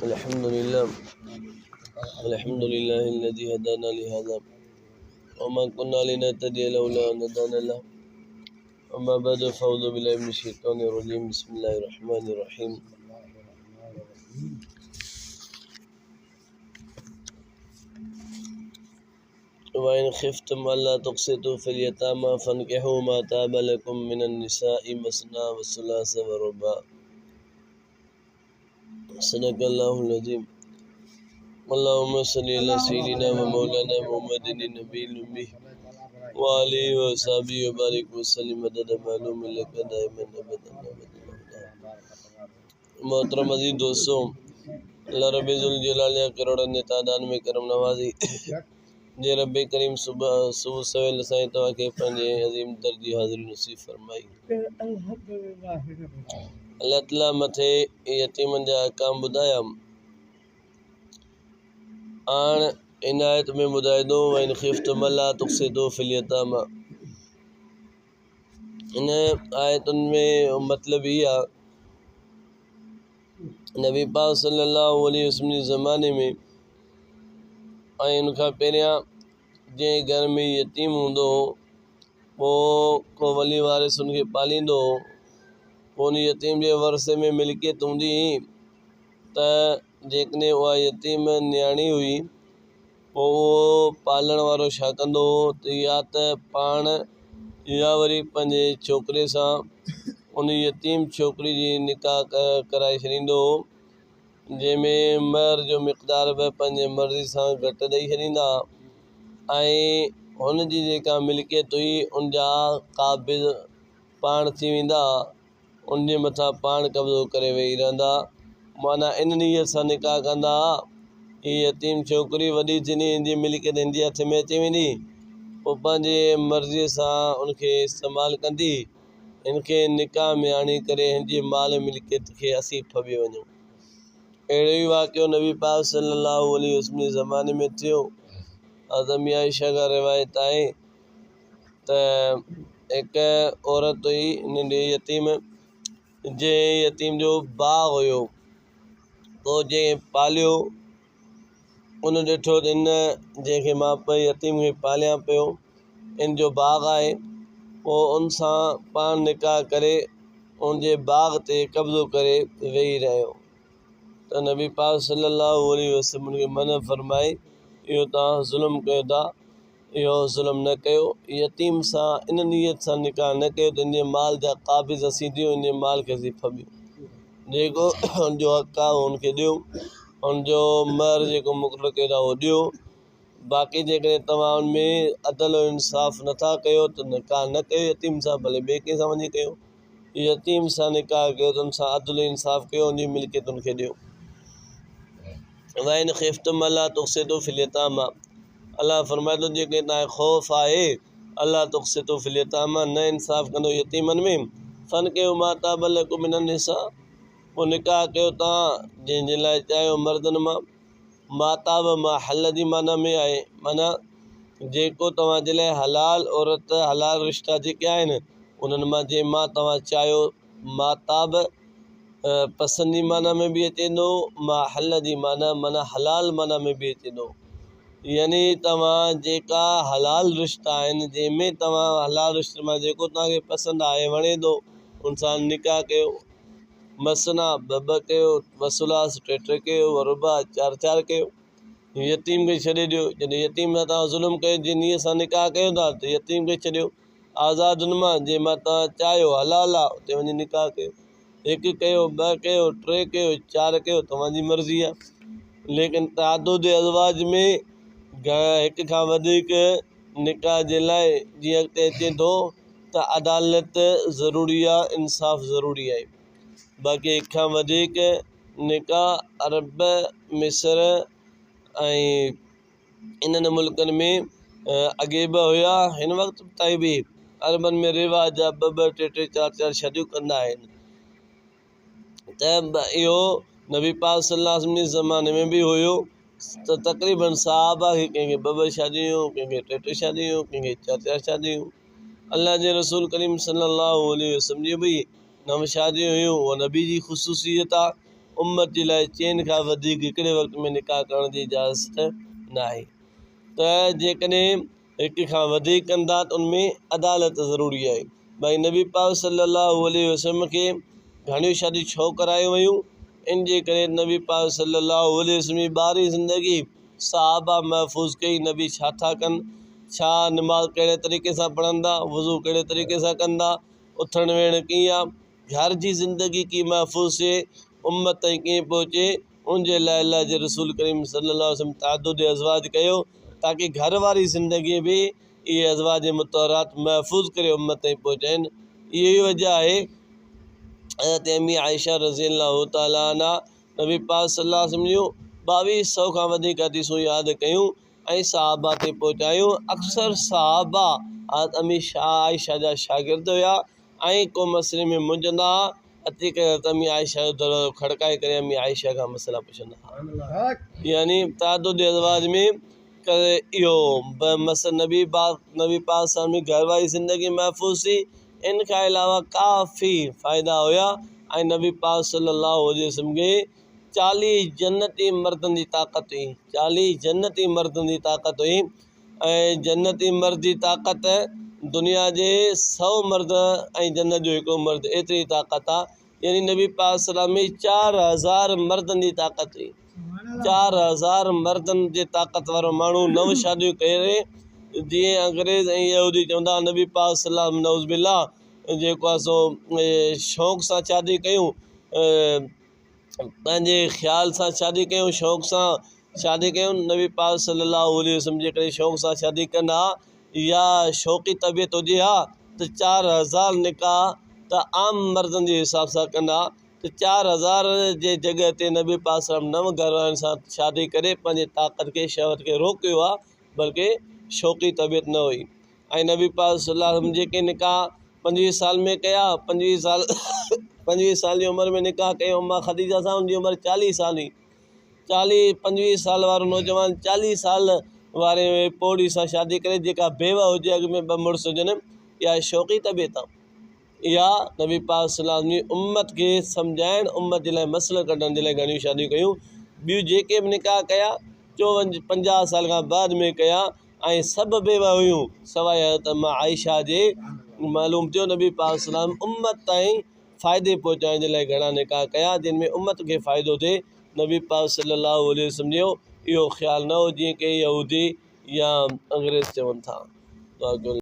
الحمد لله الذي هدانا لهذا وما كنا لنهتدي لولا أن هدانا الله أما بعد فأعوذ بالله من الشيطان الرجيم بسم الله الرحمن الرحيم وإن خفتم ألا تقسطوا في اليتامى فانكحوا ما طاب لكم من النساء مثنى وثلاث ورباع صدق الله العظيم اللهم صل على سيدنا ومولانا محمد النبي الأمي وآله وصحبه وبارك وسلم عدد معلوم لك دائما أبدا मोहतरम अजीज दोस्तों, अल्लाह रब्बे जुल जलाल करोड़ ने तादाद में करम नवाजी जे रब्बे करीम सुबह सवेल साईं तव्हां खे पंहिंजे अज़ीम दर्जी हाज़िरी नसीब फरमाई। अल्लाह ताला मथे यतीमनि जा अहकाम ॿुधाया, हाण इन आयत में ॿुधाए थो वइन खिफ्तुम अल्ला तुक़्सितू फ़िल यतामा। इन आयतुनि में मतिलबु इहा नबी पाक सल्लल्लाहु अलैहि वसल्लम जे ज़माने में ऐं उन खां पहिरियां जंहिं घर में यतीम हूंदो हो पोइ को वली वारिस उनखे पालींदो हो, पोइ उन यतीम जे वरसे में मिल्कियत हूंदी हुई त जेकॾहिं उहा यतीम नियाणी हुई पोइ उहो पालण वारो छा कंदो हो त या त पाण या वरी पंहिंजे छोकिरे सां उन यतीम छोकिरी जी निकाह कराए छॾींदो हो, जंहिंमें महर जो मिक़दार बि पंहिंजे मर्ज़ी सां घटि ॾेई छॾींदा ऐं हुन जी जेका मिल्कियत हुई उन जा क़ाबिज़ पाण थी वेंदा, उन जे मथां पाण कब्ज़ो करे वेही रहंदा। माना इन नीयत सां निकाह कंदा हीअ यतीम छोकिरी वॾी थींदी, हिन जी मिल्कियत हिन जे हथ में अची वेंदी, पोइ पंहिंजे मर्ज़ीअ सां उनखे इस्तेमालु कंदी, हिनखे निकाह में आणी करे हिन जी माल मिल्कियत खे असीं फबे वञूं। अहिड़ो ई वाक़ियो नबी पाक सल्लल्लाहु अलैहि वसल्लम जे ज़माने में थियो। हज़रत आयशा खां रिवायत आहे त हिकु औरत हुई नंढी यतीम, जंहिं यतीम जो भाउ हुयो, पोइ जंहिं पालियो उन ॾिठो त इन जंहिंखे मां यतीम खे पालियां पियो इन जो बाग़ आहे, पोइ उन सां पाण निकाह करे उन जे बाग़ ते कब्ज़ो करे वेही रहियो त नबी पाक सल्लल्लाहु अलैहि वसल्लम खे मना फरमाए इहो तव्हां ज़ुल्म कयो था, इहो ज़ुल्म न कयो, यतीम सां इन नीयत सां निकाह न कयो त इन जे माल जा क़ाबिज़ असीं ॾियूं, इन जे माल खे असीं फबियूं, जेको हुनजो हक़ आहे हुनखे ॾियो, हुनजो महर जेको मुक़ररु कयो आहे उहो ॾियो। बाक़ी जेकॾहिं तव्हां हुन में अदल इंसाफ़ नथा कयो त निकाह न कयो यतीम सां, भले ॿिए कंहिं सां वञी कयो, यतीम सां निकाह कयो त हुन सां अदल इंसाफ़ कयो, हुनजी मिल्कियत हुनखे ॾियो। वइन खिफ्तुम अल्ला तुक़्सितू फ़िल यतामा, अल्लाह फरमाए थो जेके तव्हांखे ख़ौफ़ आहे अल्ला तुक़्सितू फ़िल यतामा, न इंसाफ़ कंदो यतीमनि में, फनकिहू मा ताब लकुम मिनन निसा, पोइ निकाह कयो तव्हां जंहिंजे लाइ चाहियो मर्दनि मां। माताब मां हल जी माना में आहे, माना जेको तव्हांजे लाइ हलाल औरत हलाल रिश्ता जेके आहिनि उन्हनि मां जंहिं मां तव्हां चाहियो। माताब पसंदी माना में बि अचे थो, मां हल जी माना माना हलाल माना में बि अचे थो, यानी तव्हां जेका हलाल रिश्ता आहिनि जंहिंमें तव्हां हलाल रिश्ते मां जेको तव्हांखे पसंदि आहे वणे थो उन सां निकाह कयो। मसना ॿ कयो, वसुलास टे कयो, वरुबा चार कयो, यतीम खे छॾे ॾियो। जॾहिं यतीम सां तव्हां ज़ुल्म कयो जंहिं नीयत सां निकाह कयो था त यतीम खे छॾियो, आज़ादुनि मां जंहिं मां तव्हां चाहियो हलाल आहे उते वञी निकाह कयो, हिकु कयो, ॿ कयो, टे कयो, चार कयो, तव्हांजी मर्ज़ी आहे। लेकिन तादुद अज़वाज में हिक खां वधीक निकाह जे लाइ जीअं अॻिते अचे थो त अदालत ज़रूरी आहे, इंसाफ़ ज़रूरी आहे। बाक़ी हिक खां वधीक निकाह अरब, मिस्र ऐं इन्हनि मुल्कनि में अॻे बि हुया, हिन वक़्तु ताईं बि अरबनि में रिवाज आहे, ॿ टे चार शादियूं कंदा आहिनि। त इहो नबी पाक सल्लल्लाहु अलैहि वसल्लम जे ज़माने में बि हुयो त तक़रीबन सहाबा खे कंहिंखे ॿ शादियूं, कंहिंखे टे शादियूं, कंहिंखे चार शादियूं। अल्लाह जे रसूल करीम सल्लल्लाहु अलैहि वसल्लम जी बि नव शादियूं हुयूं, उहा नबी जी ख़ुसूसियत आहे। उम्मत जे लाइ चइनि खां वधीक हिकिड़े वक़्त में निकाह करण जी इजाज़त न आहे। त जेकॾहिं हिक खां वधीक कंदा त उनमें अदालत ज़रूरी आहे। भई नबी पाक सल्लल्लाहु अलैहि वसल्लम खे घणियूं शादियूं छो करायूं वयूं, इन जे करे नबी पाक सल्लल्लाहु अलैहि वसल्लम जी ॿारहीं ज़िंदगी सहाबा महफ़ूज़ कई। नबी छा था कनि, छा नमाज़ कहिड़े तरीक़े सां पढ़ंदा, वज़ू कहिड़े तरीक़े सां कंदा, उथण वेहण कीअं आहे, घर जी ज़िंदगी की महफ़ूज़ थिए, उम्मत ताईं कीअं पहुचे, उनजे लाइ अल्लाह जे रसूल करीम सल्लल्लाहु अलैहि वसल्लम तअद्दुद अज़वाज कयो ताकि घर वारी ज़िंदगी बि इहे अज़वाज मुतहरात महफ़ूज़ करे उम्मत ताईं पहुचाइनि। इहा ई वजह आहे हज़रत अम्मी आयशा रज़ी अल्लाहु ताला अन्हा नबी पाक सल्लल्लाहु अलैहि वसल्लम जूं 2200 खां वधीक हदीसूं यादि कयूं ऐं सहाबा ते पहुचायूं। अक्सर सहाबा हज़रत अम्मी आयशा जा शागिर्द हुया ऐं को मसइले में मुंझंदा अची करे हज़रत अम्मी आयशा जो दरवाज़ो खड़काए करे अम्मी आयशा खां मसइला पुछंदा। यानी तअद्दुद अज़वाज में इहो नबी पाक सां घर वारी ज़िंदगी महफ़ूज़ थी। इन खां अलावा काफ़ी फ़ाइदा हुया ऐं नबी पाक सल्लल्लाहु अलैहि वसल्लम खे 40 जन्नती मर्दनि जी ताक़त हुई, 40 जन्नती मर्दनि जी ताक़त हुई ऐं जन्नती मर्द जी ताक़त दुनिया जे 100 मर्द ऐं जन्नत जो हिकिड़ो मर्द एतिरी ताक़त आहे। यानी नबी पाक सल्लल्लाहु अलैहि वसल्लम में 4000 मर्दनि जी ताक़त हुई। 4000 मर्दनि जे ताक़त वारो माण्हू 9 शादियूं करे, जीअं अंग्रेज़ ऐं यहूदी चवंदा नबी पाक सल्लल्लाहु अलैहि वसल्लम नऊज़ बिल्लाह जेको आहे सो शौक़ सां शादी कयूं, पंहिंजे ख़्याल सां शादी कयूं, शौक़ सां शादी कयूं। नबी पाक सल्लल्लाहु अलैहि वसल्लम जेकॾहिं शौक़ सां शादी कंदा या शौक़ी तबियत हुजे हा त 4000 निकाह त आम मर्दनि जे हिसाब सां कंदा त 4000 जे जॻह ते नबी पाक सल्लल्लाहु अलैहि वसल्लम 9 घर वारनि सां शादी करे पंहिंजे ताक़त खे शहवत खे रोकियो आहे, बल्कि शौक़ी तबियत न हुई। ऐं नबी पाक सल्लल्लाहु अलैहि वसल्लम जेके निकाह 25 साल में कया, 25 साल जी उमिरि में निकाह कयो अम्मा ख़दीजा सां, उनजी उमिरि 40 साल हुई। 25 साल वारो नौजवान 40 साल वारे पोड़ी सां शादी करे जेका बेवा हुजे, अॻ में 2 मुड़ुस हुजनि, इहा शौक़ी तबियत आहे। इहा नबी पाक सल्लल्लाहु अलैहि वसल्लम उम्मत खे सम्झाइण, उम्मत जे लाइ मसइला कढण जे लाइ घणियूं शादियूं कयूं। ॿियूं जेके बि निकाह कया 50 साल खां बाद में कया ऐं सभु बेवा हुयूं सवाइ हज़रत अम्मा आयशा जे। मालूम थियो नबी पाक सल्लल्लाहु अलैहि वसल्लम उम्मत ताईं फ़ाइदे पहुचाइण जे लाइ घणा निकाह कया जिन में उम्मत खे फ़ाइदो थिए। नबी पाक सल्लल्लाहु अलैहि वसल्लम जो इहो ख़्यालु न हो जीअं कि यहूदी या अंग्रेज़ चवनि था।